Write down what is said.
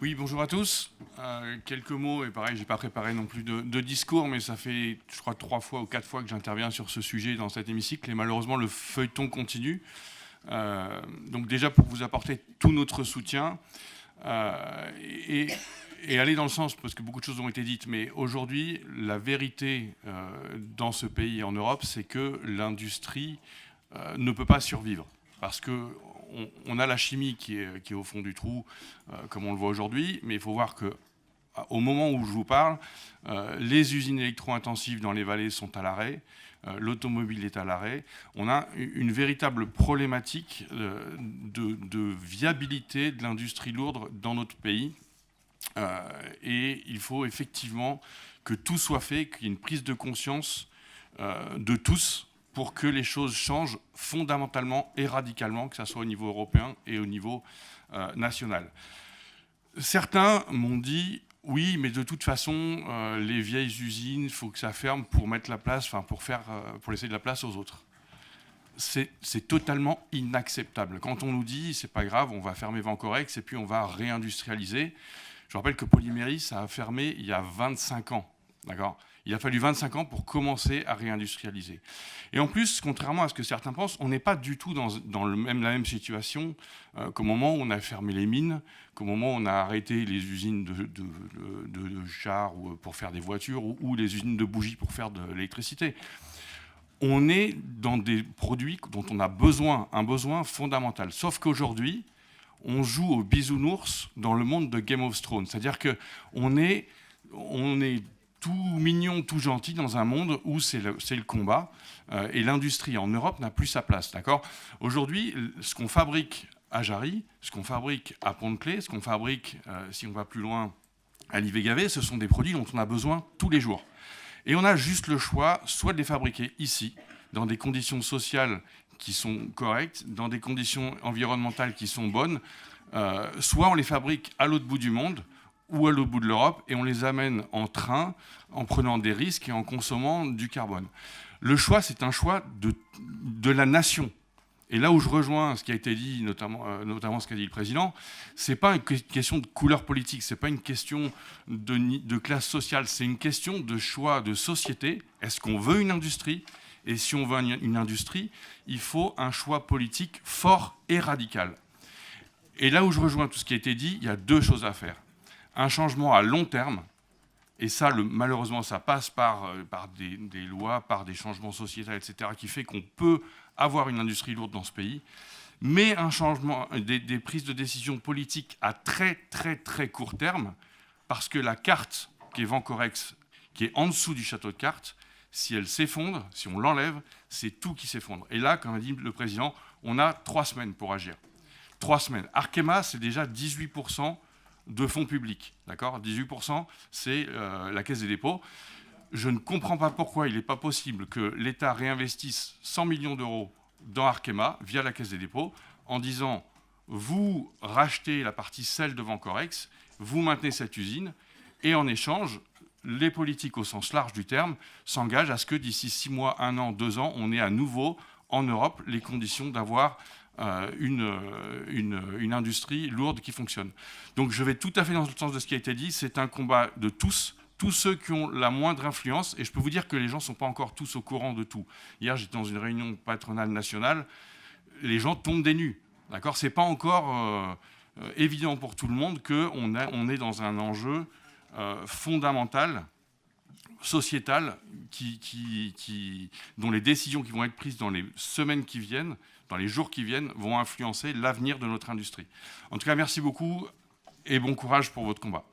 Oui, bonjour à tous. Quelques mots, et pareil, j'ai pas préparé non plus de discours, mais ça fait, je crois, 3 fois ou 4 fois que j'interviens sur ce sujet dans cet hémicycle, et malheureusement, le feuilleton continue. Donc déjà, pour vous apporter tout notre soutien, et aller dans le sens, parce que beaucoup de choses ont été dites, mais aujourd'hui, la vérité dans ce pays et en Europe, c'est que l'industrie ne peut pas survivre. Parce qu'on a la chimie qui est au fond du trou, comme on le voit aujourd'hui, mais il faut voir qu'au moment où je vous parle, les usines électro-intensives dans les vallées sont à l'arrêt, l'automobile est à l'arrêt. On a une véritable problématique de viabilité de l'industrie lourde dans notre pays. Et il faut effectivement que tout soit fait, qu'il y ait une prise de conscience de tous pour que les choses changent fondamentalement et radicalement, que ce soit au niveau européen et au niveau national. Certains m'ont dit, oui, mais de toute façon, les vieilles usines, il faut que ça ferme pour mettre la place, pour laisser de la place aux autres. C'est totalement inacceptable. Quand on nous dit, c'est pas grave, on va fermer Vancorex et puis on va réindustrialiser. Je rappelle que Polyméris, ça a fermé il y a 25 ans. D'accord ? Il a fallu 25 ans pour commencer à réindustrialiser. Et en plus, contrairement à ce que certains pensent, on n'est pas du tout dans la même situation qu'au moment où on a fermé les mines, qu'au moment où on a arrêté les usines de chars pour faire des voitures ou les usines de bougies pour faire de l'électricité. On est dans des produits dont on a besoin, un besoin fondamental. Sauf qu'aujourd'hui, on joue au bisounours dans le monde de Game of Thrones. C'est-à-dire qu'on est tout mignon, tout gentil dans un monde où c'est le combat. Et l'industrie en Europe n'a plus sa place. D'accord ? Aujourd'hui, ce qu'on fabrique à Jarry, ce qu'on fabrique à Pont-de-Claix, ce qu'on fabrique, si on va plus loin, à Livet-Gavet, ce sont des produits dont on a besoin tous les jours. Et on a juste le choix, soit de les fabriquer ici, dans des conditions sociales qui sont correctes, dans des conditions environnementales qui sont bonnes, soit on les fabrique à l'autre bout du monde ou à l'autre bout de l'Europe et on les amène en train, en prenant des risques et en consommant du carbone. Le choix, c'est un choix de la nation. Et là où je rejoins ce qui a été dit, notamment ce qu'a dit le président, c'est pas une question de couleur politique, c'est pas une question de classe sociale, c'est une question de choix de société. Est-ce qu'on veut une industrie ? Et si on veut une industrie, il faut un choix politique fort et radical. Et là où je rejoins tout ce qui a été dit, il y a 2 choses à faire. Un changement à long terme, et ça, malheureusement, ça passe par des lois, par des changements sociétaux, etc., qui fait qu'on peut avoir une industrie lourde dans ce pays, mais un changement, des prises de décision politiques à très, très, très court terme, parce que la carte qui est Vancorex, qui est en dessous du château de cartes, si elle s'effondre, si on l'enlève, c'est tout qui s'effondre. Et là, comme a dit le président, on a 3 semaines pour agir. 3 semaines. Arkema, c'est déjà 18% de fonds publics. D'accord ? 18%, c'est la Caisse des dépôts. Je ne comprends pas pourquoi il n'est pas possible que l'État réinvestisse 100 millions d'euros dans Arkema, via la Caisse des dépôts, en disant « vous rachetez la partie sel de Vancorex, vous maintenez cette usine, et en échange, les politiques au sens large du terme s'engagent à ce que d'ici 6 mois, 1 an, 2 ans, on ait à nouveau en Europe les conditions d'avoir une industrie lourde qui fonctionne. » Donc je vais tout à fait dans le sens de ce qui a été dit. C'est un combat de tous ceux qui ont la moindre influence. Et je peux vous dire que les gens ne sont pas encore tous au courant de tout. Hier, j'étais dans une réunion patronale nationale. Les gens tombent des nues. D'accord ? Ce n'est pas encore évident pour tout le monde qu'on est dans un enjeu fondamental, sociétal, dont les décisions qui vont être prises dans les semaines qui viennent, dans les jours qui viennent, vont influencer l'avenir de notre industrie. En tout cas, merci beaucoup et bon courage pour votre combat.